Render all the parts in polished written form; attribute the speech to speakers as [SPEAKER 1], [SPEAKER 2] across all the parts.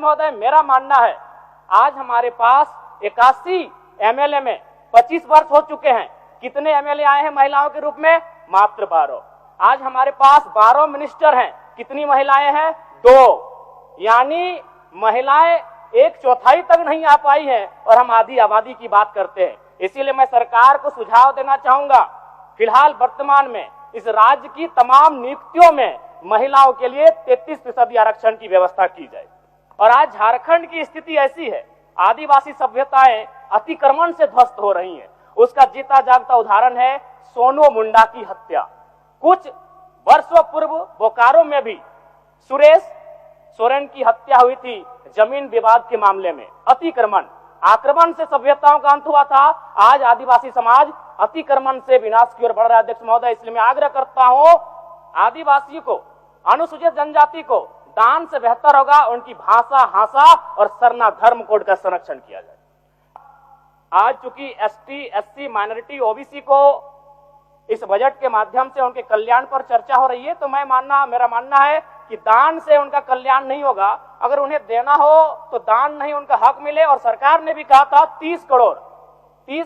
[SPEAKER 1] महोदय, मेरा मानना है आज हमारे पास 81 एमएलए में 25 वर्ष हो चुके हैं। कितने एमएलए आए हैं महिलाओं के रूप में? मात्र 12। आज हमारे पास 12 मिनिस्टर हैं। कितनी महिलाएं हैं? 2। यानी महिलाएं 1/4 तक नहीं आ पाई हैं और हम आधी आबादी की बात करते हैं। इसीलिए मैं सरकार को सुझाव देना चाहूंगा, फिलहाल वर्तमान में इस राज्य की तमाम नियुक्तियों में महिलाओं के लिए 33% आरक्षण की व्यवस्था की जाए। और आज झारखंड की स्थिति ऐसी है, आदिवासी सभ्यताएं अतिक्रमण से ध्वस्त हो रही हैं। उसका जीता जागता उदाहरण है सोनू मुंडा की हत्या। कुछ वर्षों पूर्व बोकारो में भी सुरेश सोरेन की हत्या हुई थी जमीन विवाद के मामले में। अतिक्रमण, आक्रमण से सभ्यताओं का अंत हुआ था। आज आदिवासी समाज अतिक्रमण से विनाश की ओर बढ़ रहा है। अध्यक्ष महोदय, इसलिए मैं आग्रह करता हूं, आदिवासी को, अनुसूचित जनजाति को दान से बेहतर होगा उनकी भाषा, हासा और सरना धर्म कोड का संरक्षण किया जाए। आज चूंकि एसटी, एससी, माइनॉरिटी, ओबीसी को इस बजट के माध्यम से उनके कल्याण पर चर्चा हो रही है, तो मेरा मानना है कि दान से उनका कल्याण नहीं होगा। अगर उन्हें देना हो तो दान नहीं, उनका हक मिले। और सरकार ने भी कहा था 30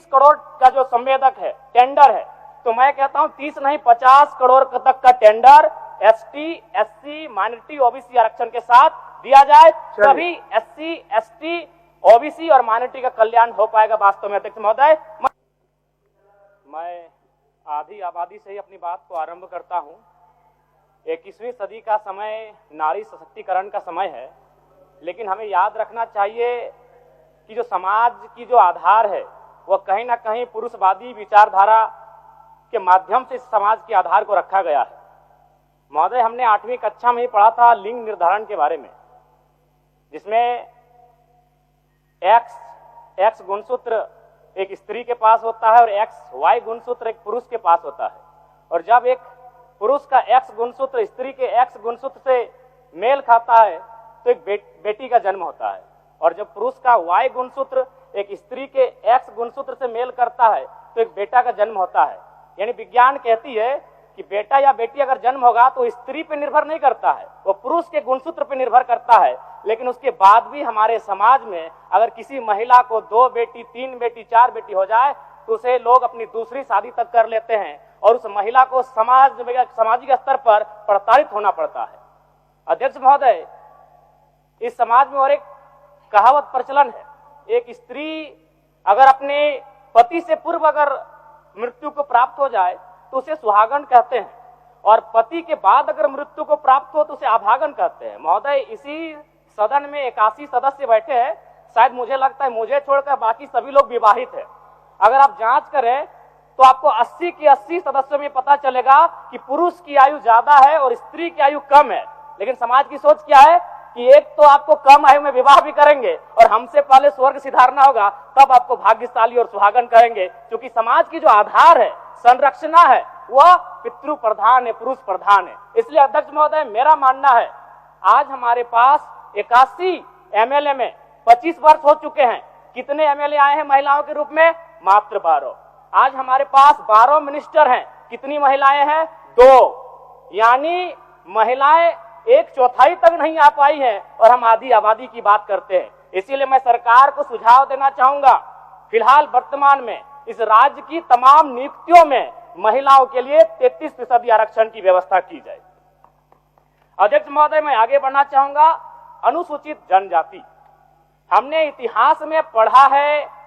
[SPEAKER 1] करोड़ का जो संवेदक है, टेंडर है, तो मैं कहता हूं 30 नहीं 50 करोड़ तक का tender ST, SC, minority, OBC आरक्षण के साथ दिया जाए, तभी एससी, एसटी, ओबीसी और माइनॉरिटी का कल्याण हो पाएगा वास्तव में। अध्यक्ष महोदय, मैं आधी आबादी से ही अपनी बात को आरंभ करता हूं। 21वीं सदी का समय नारी सशक्तिकरण का समय है, लेकिन हमें याद रखना चाहिए कि जो समाज की जो आधार है वह कहीं ना कहीं पुरुषवादी विचारधारा के माध्यम से इस समाज के आधार को रखा गया है। महोदय, हमने 8वीं कक्षा में ही पढ़ा था लिंग निर्धारण के बारे में, जिसमें एक्स गुणसूत्र एक स्त्री के पास होता है और XY गुणसूत्र एक पुरुष के पास होता है। और जब एक पुरुष का X गुणसूत्र स्त्री के X गुणसूत्र से मेल खाता है तो एक बेटी का जन्म होता है, और जब पुरुष का Y गुणसूत्र एक स्त्री के X गुणसूत्र से मेल करता है तो एक बेटा का जन्म होता है। यानी विज्ञान कहती है कि बेटा या बेटी अगर जन्म होगा तो स्त्री पे निर्भर नहीं करता है, वो पुरुष के गुणसूत्र पे निर्भर करता है। लेकिन उसके बाद भी हमारे समाज में अगर किसी महिला को 2 बेटी, 3 बेटी, 4 बेटी हो जाए तो उसे लोग अपनी दूसरी शादी तक कर लेते हैं और उस महिला को सामाजिक स्तर पर प्रताड़ित होना पड़ता है। अध्यक्ष महोदय, इस समाज में और एक कहावत प्रचलन है, एक स्त्री अगर अपने पति से पूर्व अगर मृत्यु को प्राप्त हो जाए तो उसे सुहागन कहते हैं, और पति के बाद अगर मृत्यु को प्राप्त हो तो उसे अभागन कहते हैं। महोदय, इसी सदन में 81 सदस्य बैठे हैं, शायद मुझे लगता है मुझे छोड़कर बाकी सभी लोग विवाहित हैं। अगर आप जांच करें तो आपको 80 के 80 सदस्यों में पता चलेगा कि पुरुष की आयु ज्यादा है और स्त्री की आयु कम है। लेकिन समाज की सोच क्या है कि एक तो आपको कम आयु में विवाह भी करेंगे और हमसे पहले स्वर्ग सिधारना होगा, तब आपको भाग्यशाली और सुहागन कहेंगे। क्योंकि समाज की जो आधार है, संरचना है, वह पितृ प्रधान है, पुरुष प्रधान है। इसलिए अध्यक्ष महोदय, मेरा मानना है आज हमारे पास 81 एमएलए में 25 वर्ष हो चुके हैं। कितने एमएलए आए हैं महिलाओं के रूप में? मात्र 12। आज हमारे पास 12 मिनिस्टर हैं। कितनी महिलाएं हैं? 2। यानी महिलाएं 1/4 तक नहीं आ पाई हैं और हम आधी आबादी की बात करते हैं। इसीलिए मैं सरकार को सुझाव देना चाहूंगा, फिलहाल वर्तमान में इस राज्य की तमाम नियुक्तियों में महिलाओं के लिए 33% आरक्षण की व्यवस्था की जाए। अध्यक्ष महोदय, मैं आगे बढ़ना चाहूंगा। अनुसूचित जनजाति, हमने इतिहास में पढ़ा है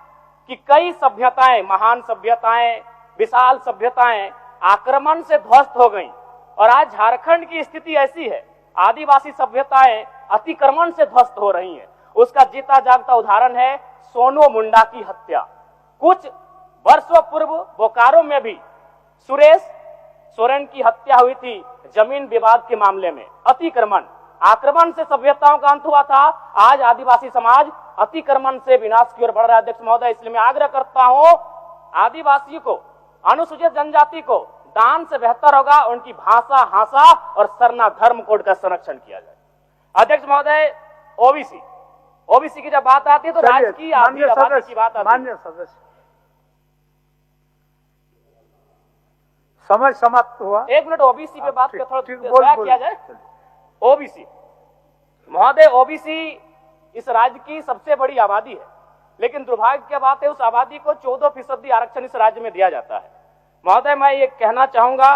[SPEAKER 1] कि कई सभ्यताएं, महान सभ्यताएं, विशाल सभ्यताएं आक्रमण से ध्वस्त हो गईं, और आज झारखंड की स्थिति ऐसी है, आदिवासी सभ्यताएं अतिक्रमण से ध्वस्त हो रही हैं। उसका जीता जागता उदाहरण है सोनू मुंडा की हत्या। कुछ वर्षों पूर्व बोकारो में भी सुरेश सोरेन की हत्या हुई थी जमीन विवाद के मामले में। अतिक्रमण, आक्रमण से सभ्यताओं का अंत हुआ था। आज आदिवासी समाज अतिक्रमण से विनाश की ओर बढ़ रहा है। अध्यक्ष महोदय, इसलिए मैं आग्रह करता हूं, आदिवासी को, अनुसूचित जनजाति को दान से बेहतर होगा उनकी भाषा, हासा और सरना धर्म कोड का संरक्षण किया जाए। अध्यक्ष महोदय, ओबीसी की जब बात आती है तो राज्य की आधी आबादी की बात आती है।
[SPEAKER 2] माननीय सदस्य, समय समाप्त हुआ।
[SPEAKER 1] 1 मिनट ओबीसी पे बात का थोड़ा किया जाए। ओबीसी महोदय, ओबीसी इस राज्य की सबसे बड़ी आबादी है, लेकिन दुर्भाग्य की बात है उस आबादी को 14% आरक्षण इस राज्य में दिया जाता है। महोदय, मैं ये कहना चाहूंगा,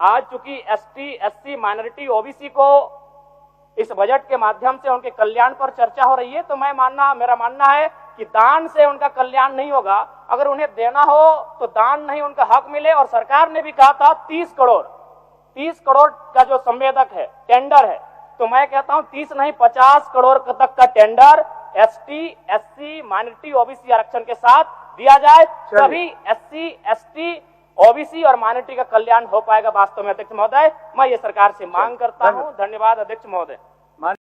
[SPEAKER 1] आज चूंकि एसटी, एससी, माइनॉरिटी, ओबीसी को इस बजट के माध्यम से उनके कल्याण पर चर्चा हो रही है, तो मेरा मानना है कि दान से उनका कल्याण नहीं होगा। अगर उन्हें देना हो तो दान नहीं, उनका हक मिले। और सरकार ने भी कहा था 30 करोड़ का जो संवेदक है, टेंडर है, तो मैं कहता हूं 30 नहीं 50 करोड़ तक का tender ST, SC, minority, OBC आरक्षण के साथ दिया जाए, तभी एससी, एसटी, ओबीसी और माइनॉरिटी का कल्याण हो पाएगा वास्तव में। अध्यक्ष महोदय, मैं ये सरकार से मांग करता हूं। धन्यवाद अध्यक्ष महोदय।